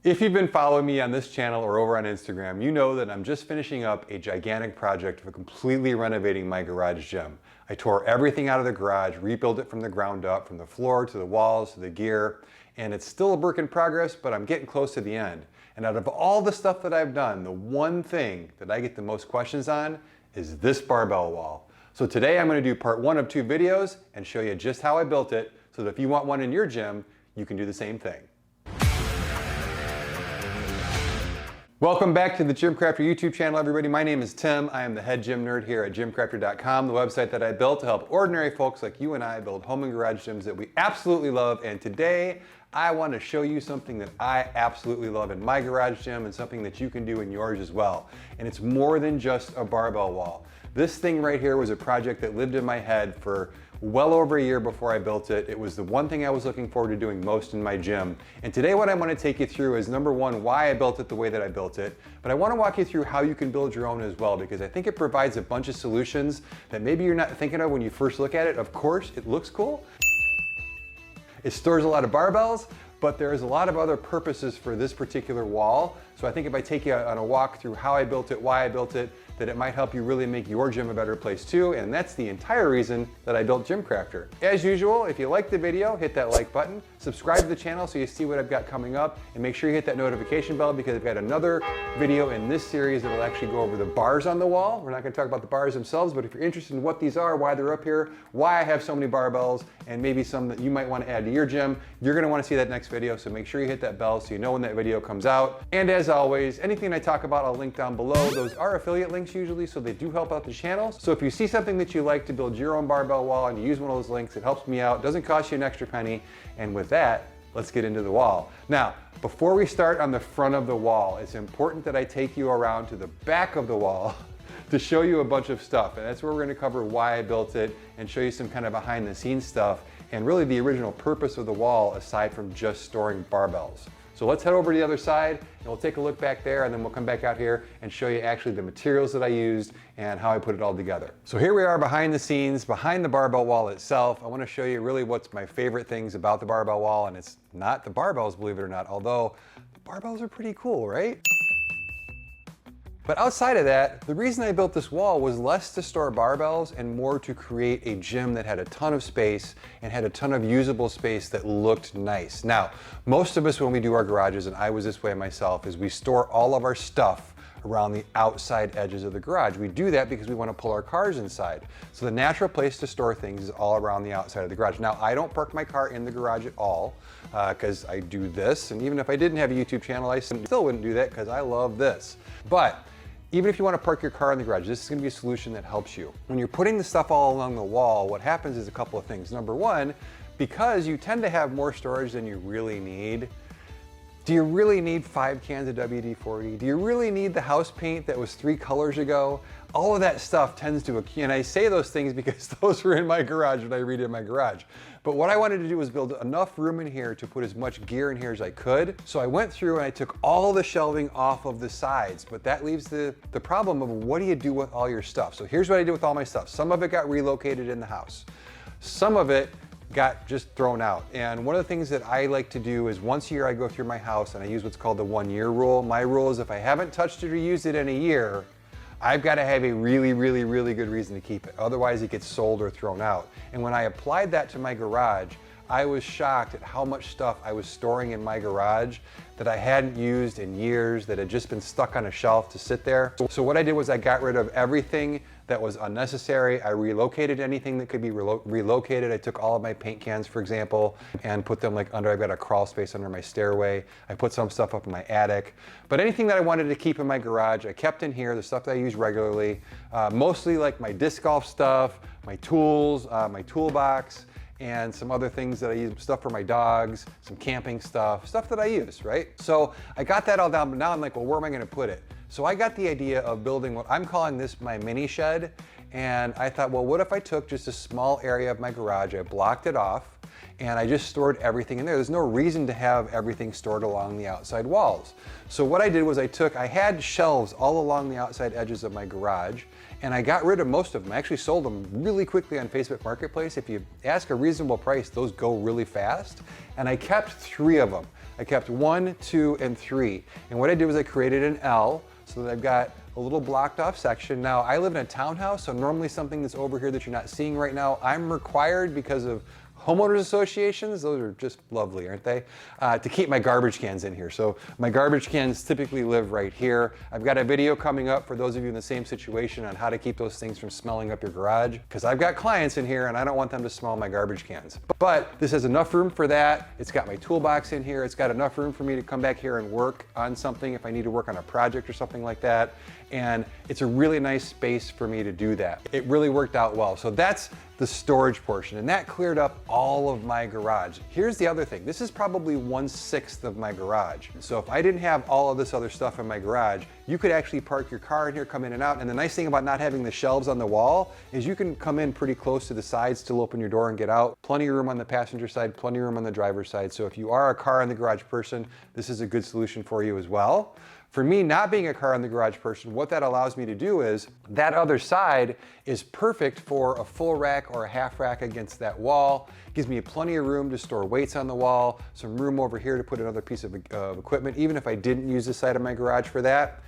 If you've been following me on this channel or over on Instagram, you know that I'm just finishing up a gigantic project of completely renovating my garage gym. I tore everything out of the garage, rebuilt it from the ground up, from the floor to the walls to the gear, and it's still a work in progress, but I'm getting close to the end. And out of all the stuff that I've done, the one thing that I get the most questions on is this barbell wall. So today I'm going to do part one of 2 videos and show you just how I built it so that if you want one in your gym, you can do the same thing. Welcome back to the GymCrafter YouTube channel, everybody. My name is Tim. I am the head gym nerd here at GymCrafter.com, the website that I built to help ordinary folks like you and I build home and garage gyms that we absolutely love. And today, I want to show you something that I absolutely love in my garage gym and something that you can do in yours as well. And it's more than just a barbell wall. This thing right here was a project that lived in my head for well over a year before I built it. It was the one thing I was looking forward to doing most in my gym. And today what I want to take you through is number one, why I built it the way that I built it. But I want to walk you through how you can build your own as well, because I think it provides a bunch of solutions that maybe you're not thinking of when you first look at it. Of course, it looks cool. It stores a lot of barbells, but there's a lot of other purposes for this particular wall. So I think if I take you on a walk through how I built it, why I built it, that it might help you really make your gym a better place too. And that's the entire reason that I built GymCrafter. As usual, if you like the video, hit that like button, subscribe to the channel so you see what I've got coming up, and make sure you hit that notification bell because I've got another video in this series that will actually go over the bars on the wall. We're not going to talk about the bars themselves, but if you're interested in what these are, why they're up here, why I have so many barbells, and maybe some that you might want to add to your gym, you're going to want to see that next video. So make sure you hit that bell so you know when that video comes out. And as always, anything I talk about, I'll link down below. Those are affiliate links usually, so they do help out the channel. So if you see something that you like to build your own barbell wall and you use one of those links, it helps me out. It doesn't cost you an extra penny. And with that, let's get into the wall. Now, before we start on the front of the wall, it's important that I take you around to the back of the wall to show you a bunch of stuff. And that's where we're going to cover why I built it and show you some kind of behind the scenes stuff and really the original purpose of the wall aside from just storing barbells. So let's head over to the other side and we'll take a look back there, and then we'll come back out here and show you actually the materials that I used and how I put it all together. So here we are behind the scenes, behind the barbell wall itself. I want to show you really what's my favorite things about the barbell wall, and it's not the barbells, believe it or not, although the barbells are pretty cool, right? But outside of that, the reason I built this wall was less to store barbells and more to create a gym that had a ton of space and had a ton of usable space that looked nice. Now, most of us when we do our garages, and I was this way myself, is we store all of our stuff around the outside edges of the garage. We do that because we want to pull our cars inside. So the natural place to store things is all around the outside of the garage. Now, I don't park my car in the garage at all because I do this. And even if I didn't have a YouTube channel, I still wouldn't do that because I love this. But even if you want to park your car in the garage, this is going to be a solution that helps you. When you're putting the stuff all along the wall, what happens is a couple of things. Number one, because you tend to have more storage than you really need, do you really need 5 cans of WD-40? Do you really need the house paint that was 3 colors ago? All of that stuff tends to, and I say those things because those were in my garage when I redid my garage. But what I wanted to do was build enough room in here to put as much gear in here as I could. So I went through and I took all the shelving off of the sides, but that leaves the problem of what do you do with all your stuff? So here's what I did with all my stuff. Some of it got relocated in the house. Some of it got just thrown out. And one of the things that I like to do is once a year I go through my house and I use what's called the 1-year rule. My rule is if I haven't touched it or used it in a year, I've got to have a really, really, really good reason to keep it. Otherwise it gets sold or thrown out. And when I applied that to my garage, I was shocked at how much stuff I was storing in my garage that I hadn't used in years, that had just been stuck on a shelf to sit there. So what I did was I got rid of everything that was unnecessary. I relocated anything that could be relocated. I took all of my paint cans, for example, and put them like under, I've got a crawl space under my stairway. I put some stuff up in my attic. But anything that I wanted to keep in my garage, I kept in here, the stuff that I use regularly, mostly like my disc golf stuff, my tools, my toolbox, and some other things that I use, stuff for my dogs, some camping stuff that I use, right? So I got that all down, but now I'm like, well, where am I gonna put it? So I got the idea of building what I'm calling this my mini shed. And I thought, well, what if I took just a small area of my garage, I blocked it off, and I just stored everything in there. There's no reason to have everything stored along the outside walls. So what I did was I had shelves all along the outside edges of my garage, and I got rid of most of them. I actually sold them really quickly on Facebook Marketplace. If you ask a reasonable price, those go really fast. And I kept 3 of them. I kept 1, 2, and 3. And what I did was I created an L so that I've got a little blocked off section. Now, I live in a townhouse, so normally something that's over here that you're not seeing right now, I'm required because of homeowners associations, those are just lovely, aren't they? To keep my garbage cans in here. So my garbage cans typically live right here. I've got a video coming up for those of you in the same situation on how to keep those things from smelling up your garage, because I've got clients in here and I don't want them to smell my garbage cans. But this has enough room for that. It's got my toolbox in here. It's got enough room for me to come back here and work on something if I need to work on a project or something like that. And it's a really nice space for me to do that. It really worked out well. So that's the storage portion, and that cleared up all of my garage. Here's the other thing. This is probably 1/6 of my garage. So if I didn't have all of this other stuff in my garage, you could actually park your car in here, come in and out. And the nice thing about not having the shelves on the wall is you can come in pretty close to the sides, still open your door and get out. Plenty of room on the passenger side, plenty of room on the driver's side. So if you are a car in the garage person, this is a good solution for you as well. For me, not being a car in the garage person, what that allows me to do is that other side is perfect for a full rack or a half rack against that wall. Gives me plenty of room to store weights on the wall, some room over here to put another piece of equipment, even if I didn't use the side of my garage for that.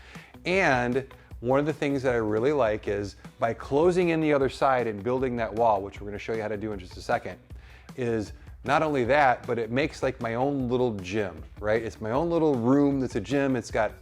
And one of the things that I really like is by closing in the other side and building that wall, which we're gonna show you how to do in just a second, is not only that, but it makes like my own little gym, right? It's my own little room that's a gym. It's got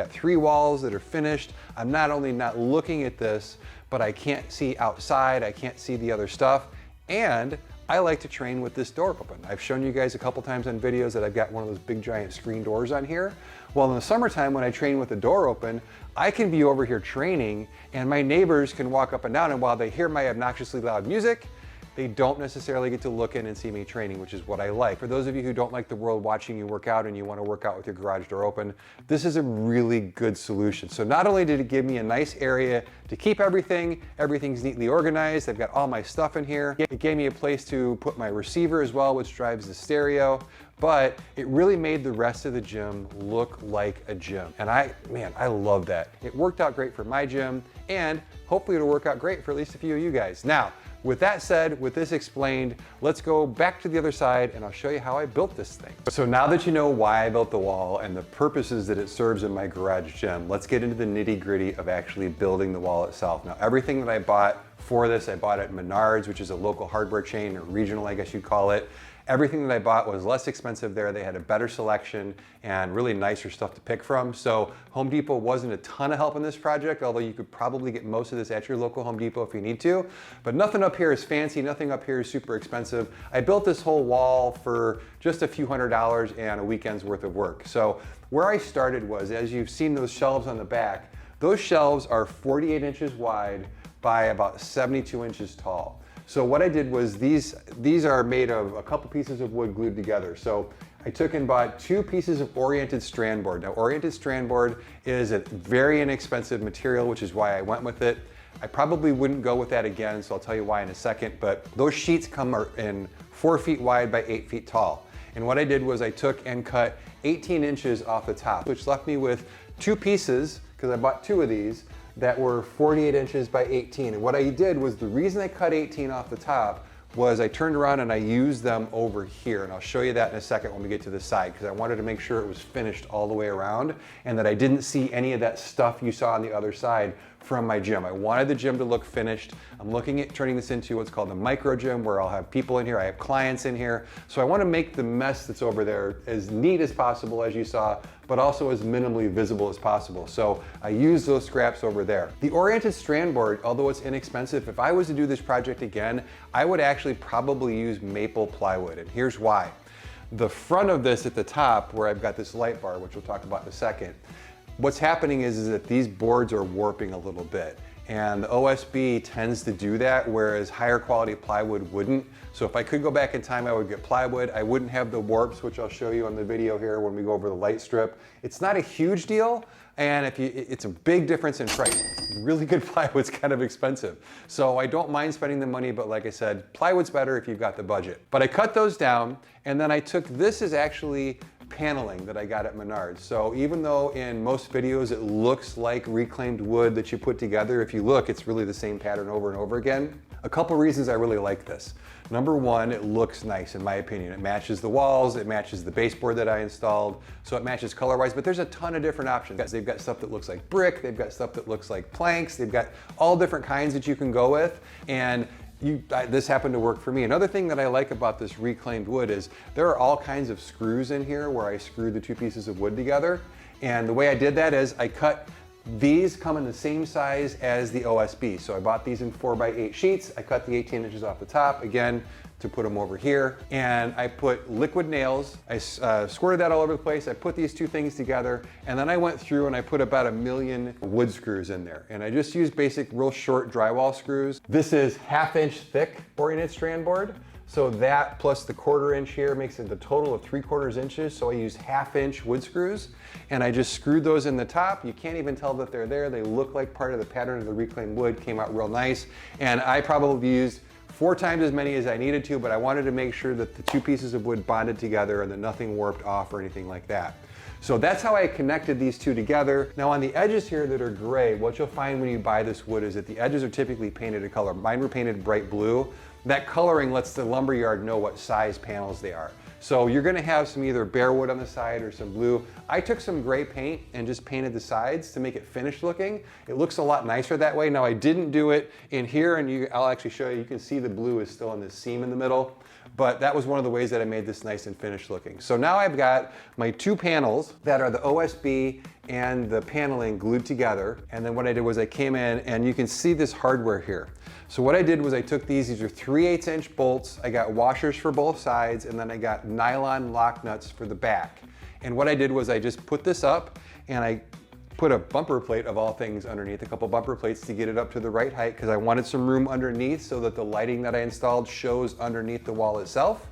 3 walls that are finished. I'm not only not looking at this, but I can't see outside, I can't see the other stuff. And I like to train with this door open. I've shown you guys a couple times on videos that I've got one of those big giant screen doors on here. Well, in the summertime when I train with the door open, I can be over here training and my neighbors can walk up and down, and while they hear my obnoxiously loud music, they don't necessarily get to look in and see me training, which is what I like. For those of you who don't like the world watching you work out and you want to work out with your garage door open, this is a really good solution. So not only did it give me a nice area to keep everything, everything's neatly organized, I've got all my stuff in here. It gave me a place to put my receiver as well, which drives the stereo, but it really made the rest of the gym look like a gym. And I love that. It worked out great for my gym, and hopefully it'll work out great for at least a few of you guys. Now, with that said, with this explained, let's go back to the other side and I'll show you how I built this thing. So now that you know why I built the wall and the purposes that it serves in my garage gym, let's get into the nitty-gritty of actually building the wall itself. Now, everything that I bought for this, I bought at Menards, which is a local hardware chain, or regional, I guess you'd call it. Everything that I bought was less expensive there. They had a better selection and really nicer stuff to pick from. So Home Depot wasn't a ton of help in this project, although you could probably get most of this at your local Home Depot if you need to. But nothing up here is fancy, nothing up here is super expensive. I built this whole wall for just a few $100s and a weekend's worth of work. So where I started was, as you've seen those shelves on the back, those shelves are 48 inches wide by about 72 inches tall. So what I did was these are made of a couple pieces of wood glued together. So I took and bought 2 pieces of oriented strand board. Now, oriented strand board is a very inexpensive material, which is why I went with it. I probably wouldn't go with that again, so I'll tell you why in a second, but those sheets come in 4 feet wide by 8 feet tall. And what I did was I took and cut 18 inches off the top, which left me with 2 pieces, because I bought 2 of these, that were 48 inches by 18. And what I did was, the reason I cut 18 off the top was I turned around and I used them over here. And I'll show you that in a second when we get to the side, because I wanted to make sure it was finished all the way around and that I didn't see any of that stuff you saw on the other side from my gym. I wanted the gym to look finished. I'm looking at turning this into what's called a micro gym, where I'll have people in here, I have clients in here. So I want to make the mess that's over there as neat as possible, as you saw, but also as minimally visible as possible. So I use those scraps over there. The oriented strand board, although it's inexpensive, if I was to do this project again, I would actually probably use maple plywood, and here's why. The front of this at the top, where I've got this light bar, which we'll talk about in a second, what's happening is that these boards are warping a little bit. And the OSB tends to do that, whereas higher quality plywood wouldn't. So if I could go back in time, I would get plywood. I wouldn't have the warps, which I'll show you on the video here when we go over the light strip. It's not a huge deal, and it's a big difference in price. Really good plywood's kind of expensive. So I don't mind spending the money, but like I said, plywood's better if you've got the budget. But I cut those down, and then I took, this is actually paneling that I got at Menards. So even though in most videos it looks like reclaimed wood that you put together, if you look, it's really the same pattern over and over again. A couple reasons I really like this. Number one, it looks nice in my opinion. It matches the walls, it matches the baseboard that I installed, so it matches color-wise, but there's a ton of different options. They've got stuff that looks like brick, they've got stuff that looks like planks, they've got all different kinds that you can go with, and this happened to work for me. Another thing that I like about this reclaimed wood is there are all kinds of screws in here where I screwed the two pieces of wood together, and the way I did that is I cut these come in the same size as the OSB. So I bought these in 4x8 sheets. I cut the 18 inches off the top, again, to put them over here. And I put liquid nails. I squirted that all over the place. I put these two things together. And then I went through and I put about 1 million wood screws in there. And I just used basic, real short drywall screws. This is 1/2 inch thick oriented strand board. So that plus the 1/4 inch here makes it the total of 3/4 inches. So I used 1/2 inch wood screws and I just screwed those in the top. You can't even tell that they're there. They look like part of the pattern of the reclaimed wood, came out real nice. And I probably used 4 times as many as I needed to, but I wanted to make sure that the two pieces of wood bonded together and that nothing warped off or anything like that. So that's how I connected these two together. Now on the edges here that are gray, what you'll find when you buy this wood is that the edges are typically painted a color. Mine were painted bright blue. That coloring lets the lumberyard know what size panels they are. So you're gonna have some either bare wood on the side or some blue. I took some gray paint and just painted the sides to make it finished looking. It looks a lot nicer that way. Now I didn't do it in here, and I'll actually show you. You can see the blue is still in this seam in the middle, but that was one of the ways that I made this nice and finished looking. So now I've got my 2 panels that are the OSB and the paneling glued together. And then what I did was I came in and you can see this hardware here. So what I did was I took these are 3/8 inch bolts. I got washers for both sides, and then I got nylon lock nuts for the back. And what I did was I just put this up and I put a bumper plate of all things underneath, a couple bumper plates to get it up to the right height because I wanted some room underneath so that the lighting that I installed shows underneath the wall itself.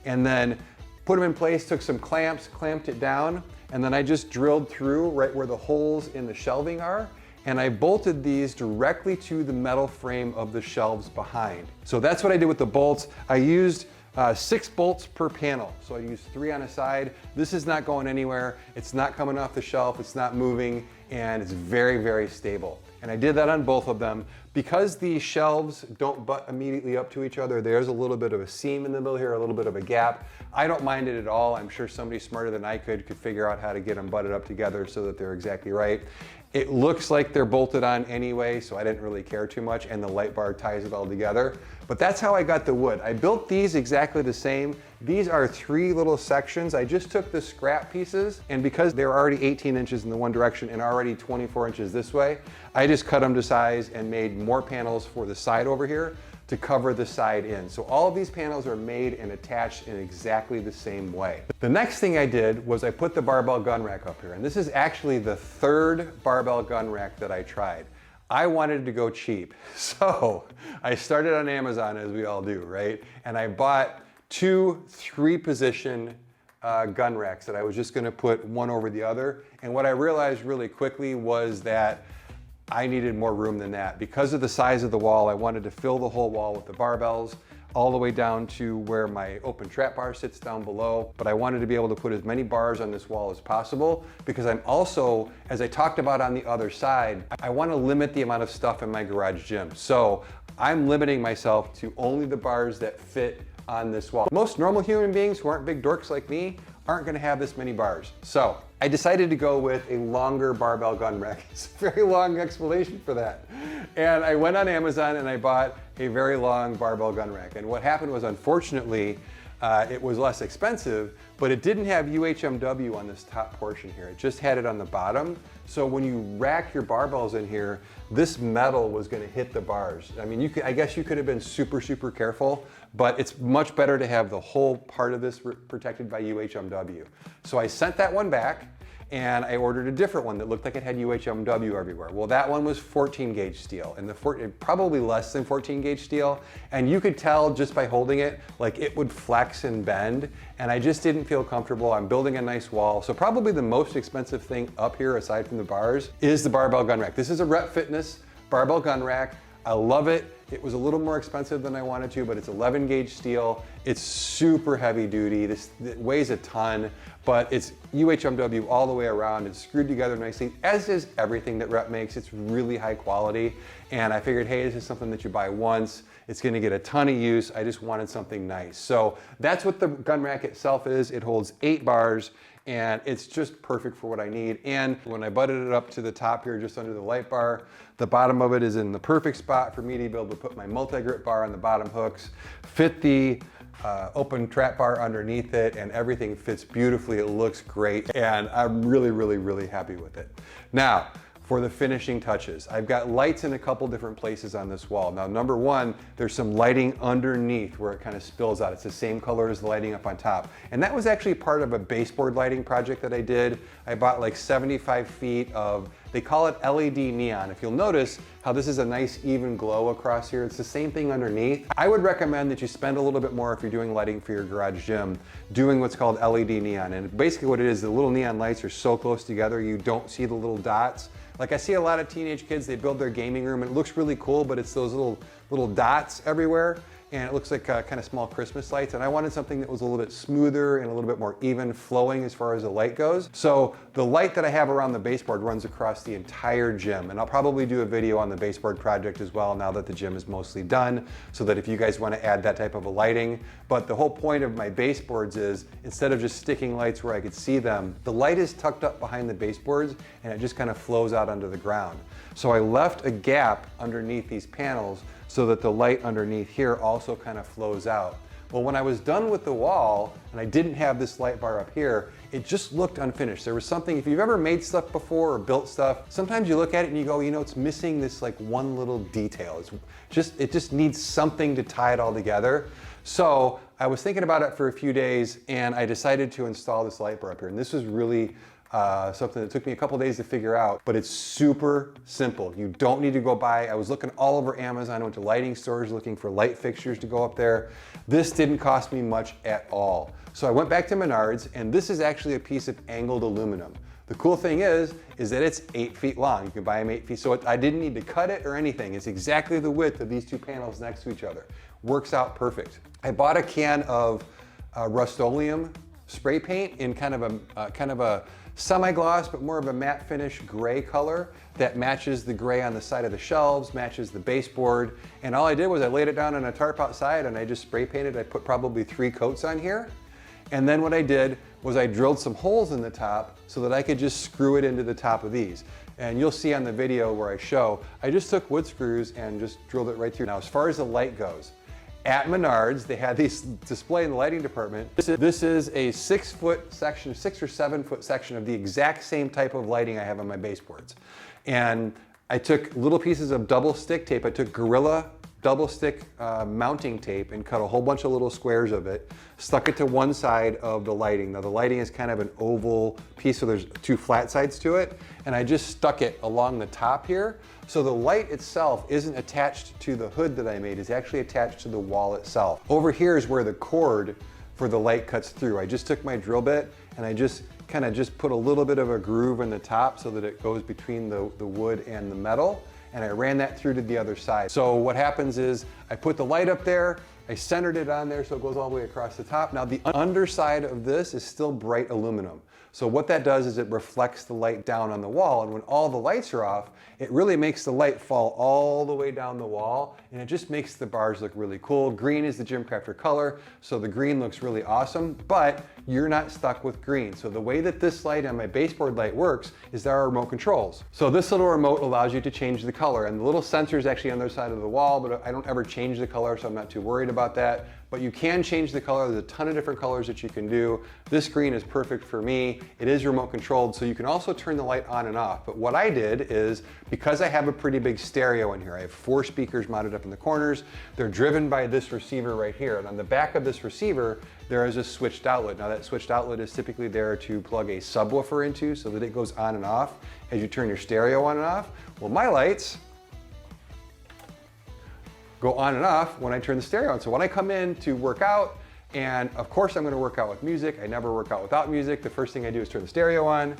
And then put them in place, took some clamps, clamped it down, and then I just drilled through right where the holes in the shelving are, and I bolted these directly to the metal frame of the shelves behind. So that's what I did with the bolts. I used 6 bolts per panel. So I used 3 on a side. This is not going anywhere. It's not coming off the shelf. It's not moving, and it's very, very stable. And I did that on both of them. Because the shelves don't butt immediately up to each other, there's a little bit of a seam in the middle here, a little bit of a gap. I don't mind it at all. I'm sure somebody smarter than I could figure out how to get them butted up together so that they're exactly right. It looks like they're bolted on anyway, so I didn't really care too much, and the light bar ties it all together. But that's how I got the wood. I built these exactly the same. These are 3 little sections. I just took the scrap pieces, and because they're already 18 inches in the one direction and already 24 inches this way, I just cut them to size and made more panels for the side over here to cover the side in. So all of these panels are made and attached in exactly the same way. The next thing I did was I put the barbell gun rack up here, and this is actually the 3rd barbell gun rack that I tried. I wanted to go cheap, so I started on Amazon, as we all do, right? And I bought 2 3-position gun racks that I was just gonna put one over the other. And what I realized really quickly was that I needed more room than that. Because of the size of the wall, I wanted to fill the whole wall with the barbells all the way down to where my open trap bar sits down below. But I wanted to be able to put as many bars on this wall as possible because I'm also, as I talked about on the other side, I want to limit the amount of stuff in my garage gym. So I'm limiting myself to only the bars that fit on this wall. Most normal human beings who aren't big dorks like me aren't gonna have this many bars. So I decided to go with a longer barbell gun rack. It's a very long explanation for that. And I went on Amazon and I bought a very long barbell gun rack. And what happened was, unfortunately, it was less expensive, but it didn't have UHMW on this top portion here. It just had it on the bottom. So when you rack your barbells in here, this metal was gonna hit the bars. I mean, I guess you could have been super, super careful, but it's much better to have the whole part of this protected by UHMW. So I sent that one back, and I ordered a different one that looked like it had UHMW everywhere. Well, that one was 14 gauge steel, and probably less than 14 gauge steel. And you could tell just by holding it, like it would flex and bend, and I just didn't feel comfortable. I'm building a nice wall. So probably the most expensive thing up here, aside from the bars, is the barbell gun rack. This is a Rep Fitness barbell gun rack. I love it. It was a little more expensive than I wanted to, but it's 11 gauge steel. It's super heavy duty. It weighs a ton, but it's UHMW all the way around. It's screwed together nicely, as is everything that Rep makes. It's really high quality. And I figured, hey, this is something that you buy once. It's gonna get a ton of use. I just wanted something nice. So that's what the gun rack itself is. It holds 8 bars and it's just perfect for what I need. And when I butted it up to the top here, just under the light bar, the bottom of it is in the perfect spot for me to be able to put my multi-grip bar on the bottom hooks, fit the open trap bar underneath it, and everything fits beautifully. It looks great, and I'm really, really, really happy with it. Now, for the finishing touches, I've got lights in a couple different places on this wall. Now, number one, there's some lighting underneath where it kind of spills out. It's the same color as the lighting up on top. And that was actually part of a baseboard lighting project that I did. I bought like 75 feet of, they call it LED neon. If you'll notice how this is a nice even glow across here, it's the same thing underneath. I would recommend that you spend a little bit more if you're doing lighting for your garage gym, doing what's called LED neon. And basically what it is, the little neon lights are so close together, you don't see the little dots. Like I see a lot of teenage kids, they build their gaming room and it looks really cool, but it's those little dots everywhere. And it looks like kind of small Christmas lights. And I wanted something that was a little bit smoother and a little bit more even flowing as far as the light goes. So the light that I have around the baseboard runs across the entire gym. And I'll probably do a video on the baseboard project as well now that the gym is mostly done, so that if you guys want to add that type of a lighting. But the whole point of my baseboards is, instead of just sticking lights where I could see them, the light is tucked up behind the baseboards and it just kind of flows out onto the ground. So I left a gap underneath these panels so that the light underneath here also kind of flows out. Well, when I was done with the wall and I didn't have this light bar up here, it just looked unfinished. There was something, if you've ever made stuff before or built stuff, sometimes you look at it and you go, you know, it's missing this like one little detail. It just needs something to tie it all together. So I was thinking about it for a few days and I decided to install this light bar up here. And this was really something that took me a couple days to figure out, but it's super simple. You don't need to go buy, I was looking all over Amazon, I went to lighting stores looking for light fixtures to go up there. This didn't cost me much at all. So I went back to Menards, and this is actually a piece of angled aluminum. The cool thing is that it's 8 feet long. You can buy them 8 feet, so I didn't need to cut it or anything. It's exactly the width of these two panels next to each other. Works out perfect. I bought a can of Rust-Oleum spray paint in kind of a semi-gloss, but more of a matte finish gray color that matches the gray on the side of the shelves, matches the baseboard. And all I did was I laid it down on a tarp outside and I just spray painted. I put probably 3 coats on here. And then what I did was I drilled some holes in the top so that I could just screw it into the top of these. And you'll see on the video where I show, I just took wood screws and just drilled it right through. Now, as far as the light goes, at Menards, they had these display in the lighting department. This is a 6-foot section, 6 or 7 foot section of the exact same type of lighting I have on my baseboards. And I took little pieces of double stick tape. I took Gorilla double stick mounting tape and cut a whole bunch of little squares of it, stuck it to one side of the lighting. Now the lighting is kind of an oval piece, so there's 2 flat sides to it. And I just stuck it along the top here. So the light itself isn't attached to the hood that I made, it's actually attached to the wall itself. Over here is where the cord for the light cuts through. I just took my drill bit and I just kind of just put a little bit of a groove in the top so that it goes between the wood and the metal. And I ran that through to the other side. So what happens is I put the light up there, I centered it on there so it goes all the way across the top. Now the underside of this is still bright aluminum. So what that does is it reflects the light down on the wall, and when all the lights are off, it really makes the light fall all the way down the wall, and it just makes the bars look really cool. Green is the GymCrafter color, so the green looks really awesome, but you're not stuck with green. So the way that this light on my baseboard light works is there are remote controls. So this little remote allows you to change the color, and the little sensor is actually on the other side of the wall, but I don't ever change the color, so I'm not too worried about that. But you can change the color. There's a ton of different colors that you can do. This green is perfect for me. It is remote controlled, so you can also turn the light on and off. But what I did is, because I have a pretty big stereo in here, I have 4 speakers mounted up in the corners. They're driven by this receiver right here. And on the back of this receiver, there is a switched outlet. Now that switched outlet is typically there to plug a subwoofer into so that it goes on and off as you turn your stereo on and off. Well, my lights go on and off when I turn the stereo on. So when I come in to work out, and of course I'm going to work out with music, I never work out without music. The first thing I do is turn the stereo on.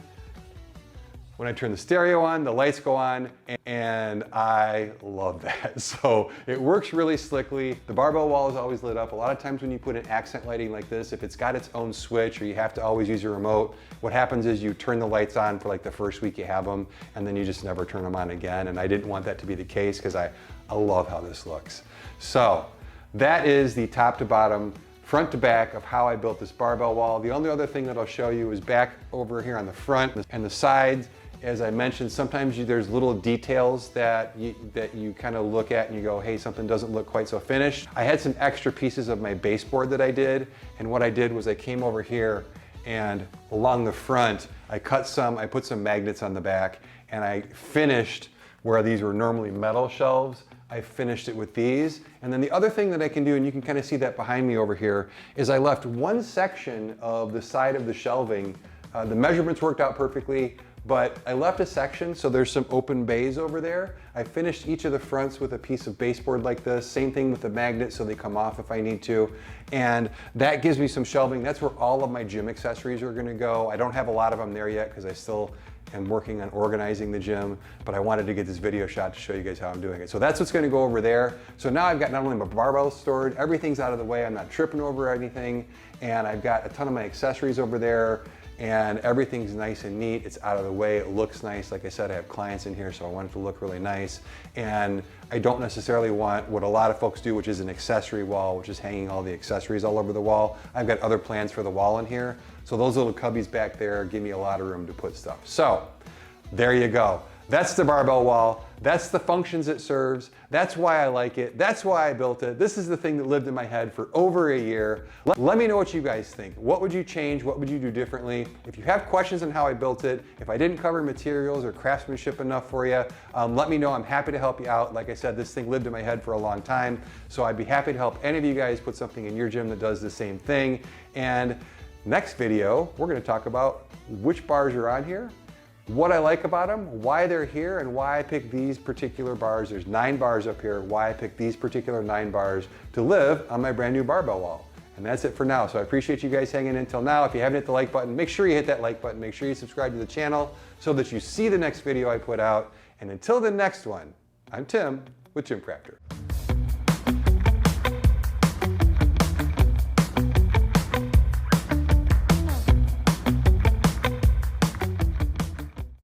When I turn the stereo on, the lights go on, and I love that. So it works really slickly. The barbell wall is always lit up. A lot of times when you put in accent lighting like this, if it's got its own switch or you have to always use your remote, what happens is you turn the lights on for like the first week you have them, and then you just never turn them on again. And I didn't want that to be the case because I love how this looks. So that is the top to bottom, front to back of how I built this barbell wall. The only other thing that I'll show you is back over here on the front and the sides. As I mentioned, sometimes there's little details that you kind of look at and you go, hey, something doesn't look quite so finished. I had some extra pieces of my baseboard that I did, and what I did was I came over here and along the front, I put some magnets on the back, and I finished where these were normally metal shelves. I finished it with these. And then the other thing that I can do, and you can kind of see that behind me over here, is I left one section of the side of the shelving. The measurements worked out perfectly, but I left a section, so there's some open bays over there. I finished each of the fronts with a piece of baseboard like this. Same thing with the magnets, so they come off if I need to. And that gives me some shelving. That's where all of my gym accessories are gonna go. I don't have a lot of them there yet because I still am working on organizing the gym, but I wanted to get this video shot to show you guys how I'm doing it. So that's what's gonna go over there. So now I've got not only my barbells stored, everything's out of the way, I'm not tripping over anything, and I've got a ton of my accessories over there, and everything's nice and neat. It's out of the way, it looks nice. Like I said, I have clients in here, so I want it to look really nice. And I don't necessarily want what a lot of folks do, which is an accessory wall, which is hanging all the accessories all over the wall. I've got other plans for the wall in here. So those little cubbies back there give me a lot of room to put stuff. So there you go. That's the barbell wall. That's the functions it serves. That's why I like it. That's why I built it. This is the thing that lived in my head for over a year. Let me know what you guys think. What would you change? What would you do differently? If you have questions on how I built it, if I didn't cover materials or craftsmanship enough for you, let me know. I'm happy to help you out. Like I said, this thing lived in my head for a long time, so I'd be happy to help any of you guys put something in your gym that does the same thing. And next video, we're gonna talk about which bars are on here, what I like about them, why they're here, and why I picked these particular bars. There's 9 bars up here, why I picked these particular 9 bars to live on my brand new barbell wall. And that's it for now. So I appreciate you guys hanging in until now. If you haven't hit the like button, make sure you hit that like button. Make sure you subscribe to the channel so that you see the next video I put out. And until the next one, I'm Tim with GymCrafter.